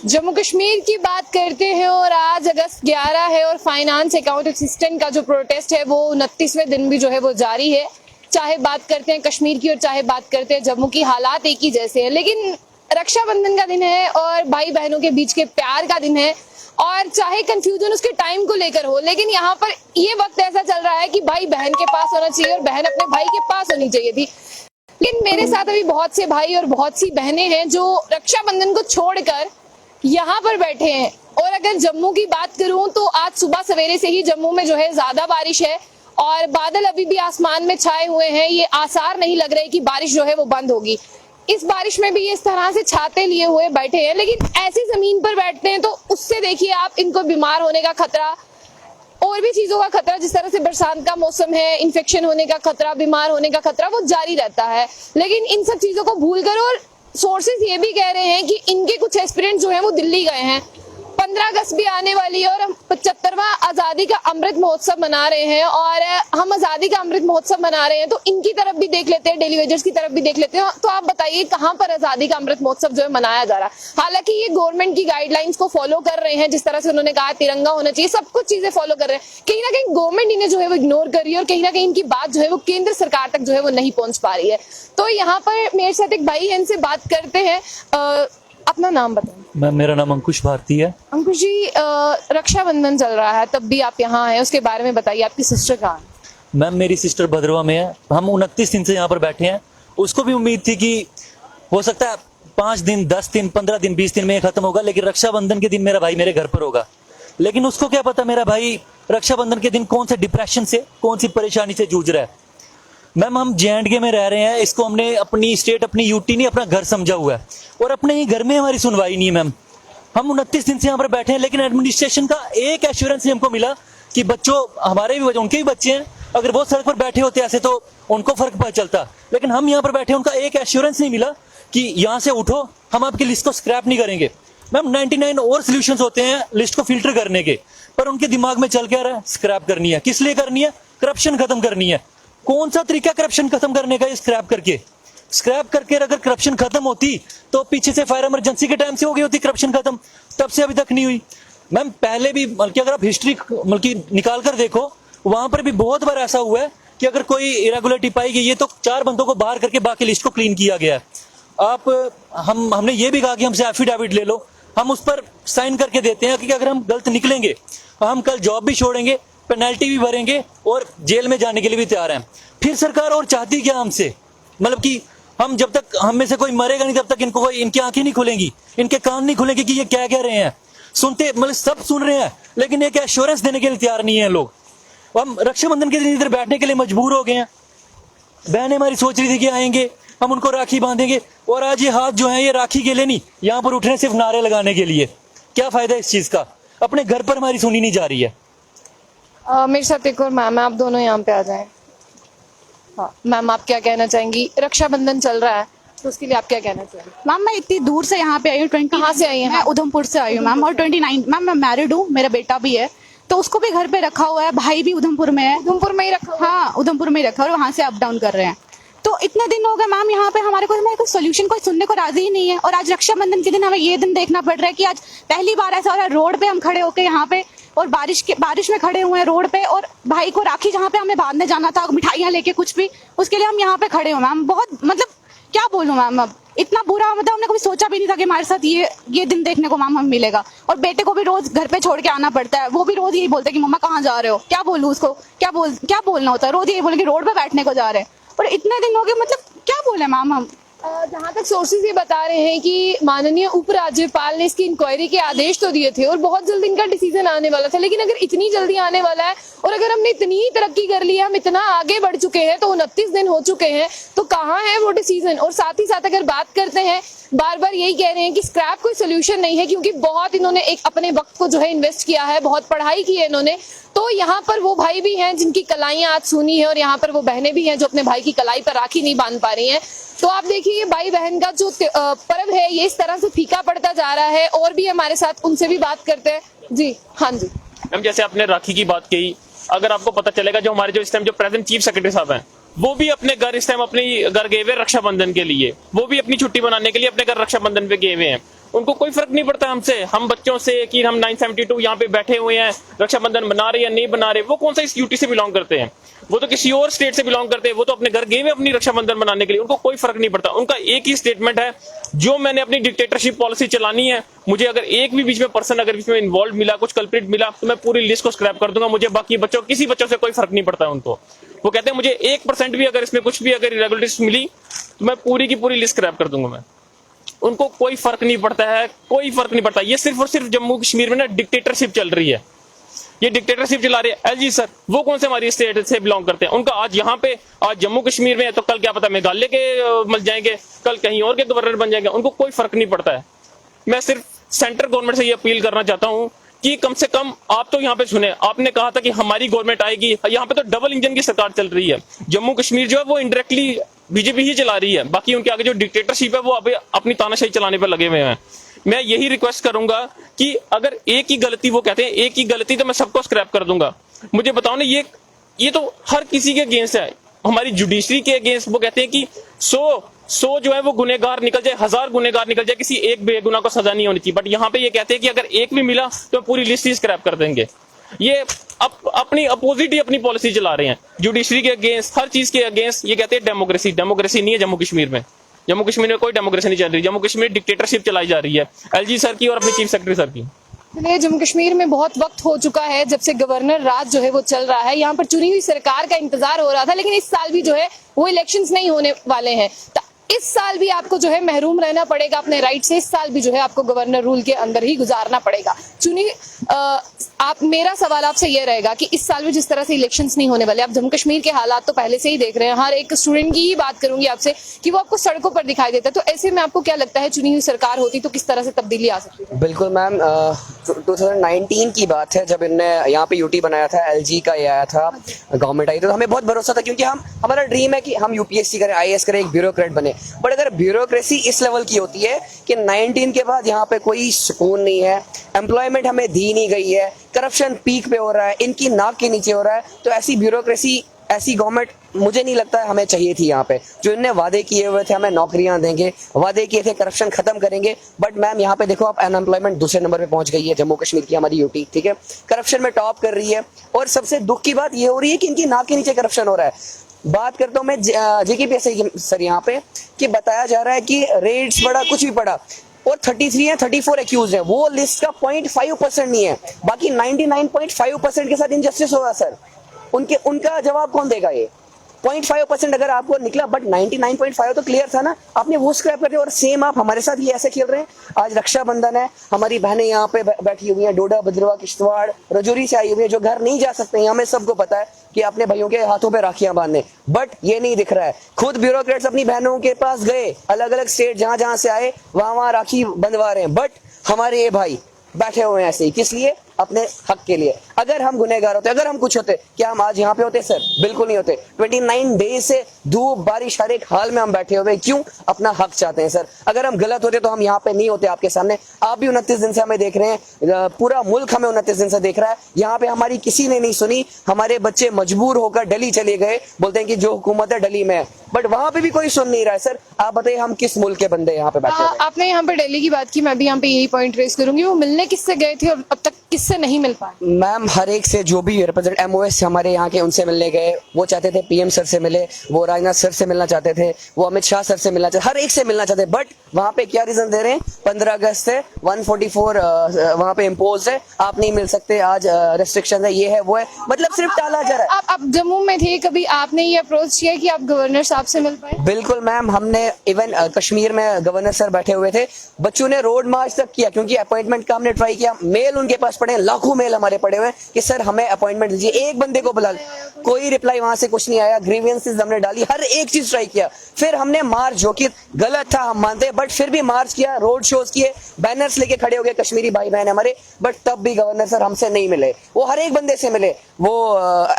जम्मू कश्मीर की बात करते हैं और आज अगस्त 11 है और फाइनेंस अकाउंट असिस्टेंट का जो प्रोटेस्ट है वो 29वें दिन भी जो है वो जारी है। चाहे बात करते हैं कश्मीर की और चाहे बात करते हैं जम्मू की, हालात एक ही जैसे हैं। लेकिन रक्षाबंधन का दिन है और भाई बहनों के बीच के प्यार का दिन है, और चाहे कंफ्यूजन उसके टाइम को लेकर हो, लेकिन यहाँ पर ये वक्त ऐसा चल रहा है कि भाई बहन के पास होना चाहिए और बहन अपने भाई के पास होनी चाहिए थी। लेकिन मेरे साथ अभी बहुत से भाई और बहुत सी बहनें हैं जो रक्षाबंधन को छोड़कर यहाँ पर बैठे हैं। और अगर जम्मू की बात करूं तो आज सुबह सवेरे से ही जम्मू में जो है ज्यादा बारिश है और बादल अभी भी आसमान में छाए हुए हैं। ये आसार नहीं लग रहे कि बारिश जो है वो बंद होगी। इस बारिश में भी इस तरह से छाते लिए हुए बैठे हैं, लेकिन ऐसी जमीन पर बैठते हैं तो उससे देखिए आप, इनको बीमार होने का खतरा और भी चीजों का खतरा, जिस तरह से बरसात का मौसम है, इन्फेक्शन होने का खतरा, बीमार होने का खतरा वो जारी रहता है। लेकिन इन सब चीजों को भूलकर, और सोर्सेज ये भी कह रहे हैं कि इनके कुछ एस्पिरेंट जो हैं वो दिल्ली गए हैं। 15 अगस्त भी आने वाली है और हम 75वां आजादी का अमृत महोत्सव मना रहे हैं, और हम आजादी का अमृत महोत्सव मना रहे हैं तो इनकी तरफ भी देख लेते हैं, डेली वेजर्स की तरफ भी देख लेते हैं। तो आप बताइए कहां पर आजादी का अमृत महोत्सव जो है मनाया जा रहा है? हालांकि ये गवर्नमेंट की गाइडलाइंस को फॉलो कर रहे हैं, जिस तरह से उन्होंने कहा तिरंगा होना चाहिए, सब कुछ चीजें फॉलो कर रहे हैं। कहीं ना कहीं गवर्नमेंट इन्हें जो है वो इग्नोर कर रही है और कहीं ना कहीं इनकी बात जो है वो केंद्र सरकार तक जो है वो नहीं पहुंच पा रही है। तो यहाँ पर मेरे साथ एक भाई है, इनसे बात करते हैं। अपना नाम बताएं। मेरा नाम अंकुश भारती है। अंकुश जी, रक्षाबंधन चल रहा है, तब भी आप यहाँ हैं, उसके बारे में बताइए। आपकी सिस्टर कहाँ है? मैम मेरी सिस्टर भद्रवा में है। हम 29 दिन से यहाँ पर बैठे हैं। उसको भी उम्मीद थी कि हो सकता है 5 दिन, 10 दिन, 15 दिन, 20 दिन में ये खत्म होगा, लेकिन रक्षाबंधन के दिन मेरा भाई मेरे घर पर होगा। लेकिन उसको क्या पता मेरा भाई रक्षाबंधन के दिन कौन से डिप्रेशन से, कौन सी परेशानी से जूझ रहा है। मैम हम JNK में रह रहे हैं, इसको हमने अपनी स्टेट, अपनी यूटी नहीं, अपना घर समझा हुआ है, और अपने ही घर में हमारी सुनवाई नहीं है। मैम हम 29 दिन से यहाँ पर बैठे हैं, लेकिन एडमिनिस्ट्रेशन का एक एश्योरेंस नहीं हमको मिला कि बच्चों, हमारे भी उनके भी बच्चे हैं, अगर वो सड़क पर बैठे होते ऐसे तो उनको फर्क पता चलता। लेकिन हम यहाँ पर बैठे, उनका एक एश्योरेंस नहीं मिला कि यहाँ से उठो, हम आपकी लिस्ट को स्क्रैप नहीं करेंगे। मैम 99 और सोल्यूशंस होते हैं लिस्ट को फिल्टर करने के, पर उनके दिमाग में चल क्या रहा है? स्क्रैप करनी है। किस लिए करनी है? करप्शन खत्म करनी है। कौन सा तरीका करप्शन खत्म करने का? स्क्रैप करके अगर करप्शन खत्म होती तो पीछे से फायर इमरजेंसी के टाइम से हो गई होती करप्शन खत्म, तब से अभी तक नहीं हुई। मैम पहले भी बल्कि अगर आप हिस्ट्री निकाल कर देखो, वहां पर भी बहुत बार ऐसा हुआ है कि अगर कोई इरेगुलरिटी पाई गई है तो 4 बंदों को बाहर करके बाकी लिस्ट को क्लीन किया गया है। हमने ये भी कहा कि हमसे एफिडेविट ले लो, हम उस पर साइन करके देते हैं कि अगर हम गलत निकलेंगे हम कल जॉब भी छोड़ेंगे, पेनल्टी भी भरेंगे और जेल में जाने के लिए भी तैयार हैं। फिर सरकार और चाहती क्या हमसे? मतलब कि हम जब तक हम में से कोई मरेगा नहीं तब तक इनको कोई, इनकी आंखें नहीं खुलेंगी, इनके कान नहीं खुलेंगे कि ये क्या कह रहे हैं। सुनते मतलब सब सुन रहे हैं, लेकिन एक एश्योरेंस देने के लिए तैयार नहीं है लोग। हम रक्षाबंधन के दिन इधर बैठने के लिए मजबूर हो गए हैं। बहनें हमारी सोच रही थी कि आएंगे, हम उनको राखी बांधेंगे, और आज ये हाथ जो है ये राखी के लिए नहीं, यहाँ पर उठने सिर्फ नारे लगाने के लिए। क्या फायदा इस चीज का? अपने घर पर हमारी सुनी नहीं जा रही है। मेरे साथ एक और मैम है, आप दोनों यहाँ पे आ जाएं। हाँ मैम, आप क्या कहना चाहेंगी? रक्षाबंधन चल रहा है तो उसके लिए आप क्या कहना चाहेंगे? मैम मैं इतनी दूर से यहाँ पे आई हूँ, 20 कहाँ से आई हैं? मैं उधमपुर से आई हूँ मैम, और 29 मैम मैं मैरिड हूँ, मेरा बेटा भी है, तो उसको भी घर पे रखा हुआ है, भाई भी उधमपुर में है। उधमपुर में ही रखा हुआ? हाँ उधमपुर में ही रखा, और वहाँ से अप डाउन कर रहे हैं। तो इतने दिन हो गए मैम यहाँ पे, हमारे कोई सोल्यूशन कोई सुनने को राजी ही नहीं है। और आज रक्षाबंधन के दिन हमें ये दिन देखना पड़ रहा है कि आज पहली बार ऐसा हो रहा है, रोड पे हम खड़े होके यहाँ पे, और बारिश में खड़े हुए हैं रोड पे, और भाई को राखी जहाँ पे हमें बांधने जाना था, मिठाइयाँ लेके कुछ भी, उसके लिए हम यहाँ पे खड़े हो मैम। बहुत मतलब क्या बोलूं मैम, अब इतना बुरा, मतलब हमने कभी सोचा भी नहीं था कि हमारे साथ ये दिन देखने को मैम हमें मिलेगा। और बेटे को भी रोज घर पे छोड़ के आना पड़ता है, वो भी रोज यही बोलते हैं कि मम्मा कहाँ जा रहे हो? क्या बोलूं उसको, क्या बोलना होता है? रोज यही बोले कि रोड पे बैठने को जा रहे हैं, और इतने दिन हो गए, मतलब क्या बोले मैम हम। जहाँ तक सोर्सेज ये बता रहे हैं कि माननीय उपराज्यपाल ने इसकी इंक्वायरी के आदेश तो दिए थे और बहुत जल्द इनका डिसीजन आने वाला था, लेकिन अगर इतनी जल्दी आने वाला है और अगर हमने इतनी ही तरक्की कर ली है, हम इतना आगे बढ़ चुके हैं, तो 29 दिन हो चुके हैं, तो कहाँ है वो डिसीजन? और साथ ही साथ अगर बात करते हैं, बार बार यही कह रहे हैं कि स्क्रैप कोई सोल्यूशन नहीं है, क्योंकि बहुत इन्होंने एक अपने वक्त को जो है इन्वेस्ट किया है, बहुत पढ़ाई की है इन्होंने। तो यहाँ पर वो भाई भी हैं जिनकी कलाइयां आज सूनी है, और यहाँ पर वो बहनें भी हैं जो अपने भाई की कलाई पर राखी नहीं बांध पा रही हैं। तो आप देखिए, ये भाई बहन का जो पर्व है ये इस तरह से फीका पड़ता जा रहा है। और भी हमारे साथ, उनसे भी बात करते हैं। जी हाँ जी मैम, जैसे आपने राखी की बात कही, अगर आपको पता चलेगा जो हमारे जो इस टाइम जो प्रेजेंट चीफ सेक्रेटरी साहब हैं, वो भी अपने घर इस टाइम अपने घर गए हुए रक्षाबंधन के लिए, वो भी अपनी छुट्टी बनाने के लिए अपने घर रक्षाबंधन पे गए हुए हैं। उनको कोई फर्क नहीं पड़ता हमसे, हम बच्चों से कि हम 972 यहाँ पे बैठे हुए हैं, रक्षाबंधन बना रहे या नहीं बना रहे। वो कौन सा इस यूटी से बिलोंग करते हैं, वो तो किसी और स्टेट से बिलोंग करते हैं, वो तो अपने घर गए हुए अपनी रक्षाबंधन बनाने के लिए, उनको कोई फर्क नहीं पड़ता। उनका एक ही स्टेटमेंट है, जो मैंने अपनी डिक्टेटरशिप पॉलिसी चलानी है, मुझे अगर एक भी बीच में पर्सन अगर बीच में इन्वॉल्व मिला, कुछ कल्प्रिट मिला, तो मैं पूरी लिस्ट को स्क्रैप कर दूंगा। मुझे बाकी बच्चों, किसी बच्चों से कोई फर्क नहीं पड़ता है उनको। वो कहते हैं मुझे 1% भी अगर इसमें कुछ भी अगर इरेगुलरिटीज मिली तो मैं पूरी की पूरी लिस्ट स्क्रैप कर दूंगा मैं। उनको कोई फर्क नहीं पड़ता है, कोई फर्क नहीं पड़ता। ये सिर्फ और सिर्फ जम्मू कश्मीर में ना डिक्टेटरशिप चल रही है, ये डिक्टेटरशिप चला रही है। एलजी सर वो कौन से हमारी स्टेट से बिलोंग करते हैं, उनका आज यहाँ पे, आज जम्मू कश्मीर में है तो कल क्या पता मेघालय के बन जाएंगे, कल कहीं और के गवर्नर बन जाएंगे, उनको कोई फर्क नहीं पड़ता है। मैं सिर्फ सेंट्रल गवर्नमेंट से ये अपील करना चाहता हूँ कि कम से कम आप तो यहाँ पे सुने, आपने कहा था कि हमारी गवर्नमेंट आएगी, यहाँ पे तो डबल इंजन की सरकार चल रही है। जम्मू कश्मीर जो है वो इनडायरेक्टली बीजेपी ही चला रही है, बाकी उनके आगे जो डिक्टेटरशिप है वो अभी अपनी तानाशाही चलाने पर लगे हुए हैं। मैं यही रिक्वेस्ट करूंगा कि अगर एक ही गलती, वो कहते हैं एक ही गलती तो मैं सबको स्क्रैप कर दूंगा। मुझे बताओ ना, ये तो हर किसी के अगेंस्ट है, हमारी जुडिशरी के अगेंस्ट। वो कहते हैं कि 100 जो है वो गुनेगार निकल जाए, 1000 गुनेगार निकल जाए, किसी एक बेगुनाह को सजा नहीं होनी चाहिए। बट यहाँ पे ये कहते हैं कि अगर एक भी मिला तो पूरी लिस्ट ही स्क्रैप कर देंगे। ये अपनी अपोजिट ही अपनी पॉलिसी चला रहे हैं, जुडिशरी के अगेंस्ट, हर चीज के अगेंस्ट। ये कहते हैं डेमोक्रेसी नहीं है जम्मू कश्मीर में। जम्मू कश्मीर में कोई डेमोक्रेसी नहीं चल रही, जम्मू कश्मीर डिक्टेटरशिप चलाई जा रही है एलजी सर की और अपने चीफ सेक्रेटरी सर की। चलिए, जम्मू कश्मीर में बहुत वक्त हो चुका है जब से गवर्नर राज जो है वो चल रहा है। यहाँ पर चुनी हुई सरकार का इंतजार हो रहा था, लेकिन इस साल भी जो है वो इलेक्शंस नहीं होने वाले हैं। इस साल भी आपको जो है महरूम रहना पड़ेगा अपने राइट से। इस साल भी जो है आपको गवर्नर रूल के अंदर ही गुजारना पड़ेगा। मेरा सवाल आपसे ये रहेगा कि इस साल भी जिस तरह से इलेक्शंस नहीं होने वाले, आप जम्मू कश्मीर के हालात तो पहले से ही देख रहे हैं। हर एक स्टूडेंट की ही बात करूंगी आपसे कि वो आपको सड़कों पर दिखाई देता है। तो ऐसे में आपको क्या लगता है, चुनी हुई सरकार होती तो किस तरह से तब्दीली आ सकती है? बिल्कुल मैम, 2019 की बात है जब इनने यहाँ पे यूटी बनाया था, एलजी का ये आया था, गवर्नमेंट आई, तो हमें बहुत भरोसा था क्योंकि हमारा ड्रीम है कि हम यूपीएससी करें, आईएएस करें, एक ब्यूरोक्रेट बने। बट अगर ब्यूरोक्रेसी इस लेवल की होती है कि 19 के बाद यहाँ पे कोई सुकून नहीं है, एम्प्लॉयमेंट हमें दी नहीं गई है, करप्शन पीक पे हो रहा है, इनकी नाक के नीचे हो रहा है, तो ऐसी ब्यूरोक्रेसी, ऐसी गवर्नमेंट मुझे नहीं लगता है हमें चाहिए थी। यहाँ पे जो इनने वादे किए हुए थे, हमें नौकरियां देंगे, वादे किए थे करप्शन खत्म करेंगे, बट मैम यहाँ पे देखो आप, अनएम्प्लॉयमेंट दूसरे नंबर पे पहुंच गई है जम्मू कश्मीर की हमारी यूटी, ठीक है, करप्शन में टॉप कर रही है। और सबसे दुख की बात ये हो रही है कि इनकी नाक के नीचे करप्शन हो रहा है। बात करता हूँ मैं जेकेपीएससी सर यहाँ पे, कि बताया जा रहा है कि रेट्स बढ़ा, कुछ भी पड़ा, और 33 है, 34 एक्यूज है, वो लिस्ट का 0.5% नहीं है, बाकी 99.5% के साथ इनजस्टिस होगा सर। उनका जवाब कौन देगा? ये 0.5% अगर आपको निकला, बट 99.5 तो क्लियर था ना, आपने वो स्क्रैप कर दिया। और सेम आप हमारे साथ ये ऐसे खेल रहे हैं। आज रक्षाबंधन है, हमारी बहनें यहाँ पे बैठी हुई हैं, डोडा, भद्रवाह, किश्तवाड़, रजौरी से आई हुई है, जो घर नहीं जा सकते हैं, हमें सबको पता है कि अपने भाइयों के हाथों पे राखियां बांधने, बट ये नहीं दिख रहा है। खुद ब्यूरोक्रेट्स अपनी बहनों के पास गए, अलग अलग स्टेट जहां से आए वहां राखी बंधवा रहे हैं, बट हमारे ये भाई बैठे हुए हैं ऐसे ही। किस लिए? अपने हक के लिए। अगर हम गुनहगार होते, अगर हम कुछ होते, क्या हम आज यहाँ पे होते सर? बिल्कुल नहीं होते। 29 डेज से धूप बारिश हर एक हाल में हम बैठे हुए, क्यों? अपना हक चाहते हैं सर। अगर हम गलत होते तो हम यहाँ पे नहीं होते आपके सामने। आप भी 29 दिन से हमें देख रहे हैं, पूरा मुल्क हमें 29 दिन से देख रहा है। यहाँ पे हमारी किसी ने नहीं सुनी, हमारे बच्चे मजबूर होकर दिल्ली चले गए, बोलते हैं कि जो हुकूमत है दिल्ली में है, बट वहां पे भी कोई सुन नहीं रहा है सर। आप बताइए हम किस मुल्क के बंदे यहाँ पे बैठे हैं? आपने यहाँ पे दिल्ली की बात की, मैं भी यहाँ पे यही पॉइंट रेस करूंगी। वो मिलने किससे गए थे और अब तक किससे नहीं मिल पाए? मैम हर एक से, जो भी रिप्रेजेंट एमओएस हमारे यहाँ के, उनसे मिलने गए। वो चाहते थे पीएम सर से मिले, वो राजनाथ सर से मिलना चाहते थे, वो अमित शाह सर से मिलना चाहते, हर एक से मिलना चाहते, बट वहां पे क्या रीजन दे रहे हैं? 15 अगस्त से 144 वहां पे इम्पोज है, आप नहीं मिल सकते, आज रेस्ट्रिक्शन है, ये है वो है, मतलब सिर्फ टाला जा रहा है। आप जम्मू में थे, कभी आपने ये अप्रोच किया कि आप गवर्नर साहब से मिल पाए? बिल्कुल मैम, हमने इवन कश्मीर में गवर्नर सर बैठे हुए थे, बच्चों ने रोड मार्च तक किया, क्योंकि अपॉइंटमेंट का हमने ट्राई किया। मेल उनके पास पड़े, लाखों मेल हमारे पड़े हुए कि सर हमें अपॉइंटमेंट दीजिए, एक बंदे को बुला, कोई रिप्लाई वहां से कुछ नहीं आया। ग्रीवेंसेस हमने डाली, हर एक चीज ट्राई किया। फिर हमने मार्च, जो कि गलत था हम मानते, बट फिर भी मार्च किया, रोड शोज किए, बैनर्स लेके खड़े हो गए कश्मीरी भाई बहन हमारे, बट तब भी गवर्नर सर हमसे नहीं मिले। वो हर एक बंदे से मिले, वो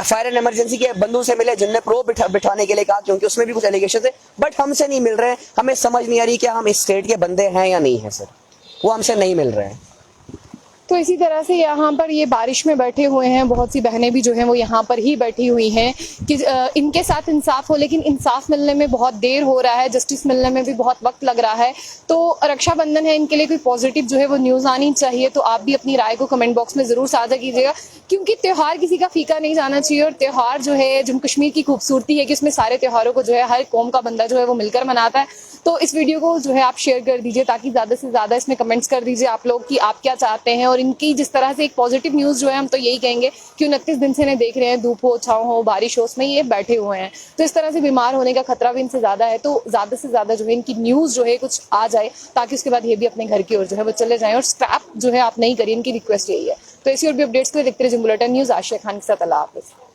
फायर एंड इमरजेंसी के बंदों से मिले जिनने प्रो बिठाने के लिए कहा, क्योंकि उसमें भी कुछ एलिगेशन थे, बट हमसे नहीं मिल रहे हैं। हमें समझ नहीं आ रही कि हम इस स्टेट के बंदे हैं या नहीं है सर, वो हमसे नहीं मिल रहे हैं। तो इसी तरह से यहाँ पर ये बारिश में बैठे हुए हैं, बहुत सी बहनें भी जो हैं वो यहाँ पर ही बैठी हुई हैं कि इनके साथ इंसाफ हो, लेकिन इंसाफ मिलने में बहुत देर हो रहा है, जस्टिस मिलने में भी बहुत वक्त लग रहा है। तो रक्षाबंधन है, इनके लिए कोई पॉजिटिव जो है वो न्यूज़ आनी चाहिए। तो आप भी अपनी राय को कमेंट बॉक्स में ज़रूर साझा कीजिएगा, क्योंकि त्यौहार किसी का फीका नहीं जाना चाहिए। और त्यौहार जो है, जम्मू कश्मीर की खूबसूरती है कि उसमें सारे त्योहारों को जो है हर कौम का बंदा जो है वो मिलकर मनाता है। तो इस वीडियो को जो है आप शेयर कर दीजिए, ताकि ज़्यादा से ज़्यादा इसमें कमेंट्स कर दीजिए आप लोग कि आप क्या चाहते हैं। और इनकी जिस तरह से एक पॉजिटिव न्यूज़ जो है, हम तो यही कहेंगे कि 29 दिन से इन्हें देख रहे हैं, धूप हो, छाँव हो, बारिश हो, उसमें ये बैठे हुए हैं। तो इस तरह से बीमार होने का खतरा भी इनसे ज़्यादा है। तो ज़्यादा से ज़्यादा जो है इनकी न्यूज़ जो है कुछ आ जाए, ताकि उसके बाद ये भी अपने घर की ओर जो है वो चले जाएं। और स्क्रैप जो है आप नहीं करिए, इनकी रिक्वेस्ट यही है। तो ऐसी और भी अपडेट्स के लिए देखते रहिए बुलेटिन न्यूज़। आशिया खान के साथ, अल्लाह हाफिज़।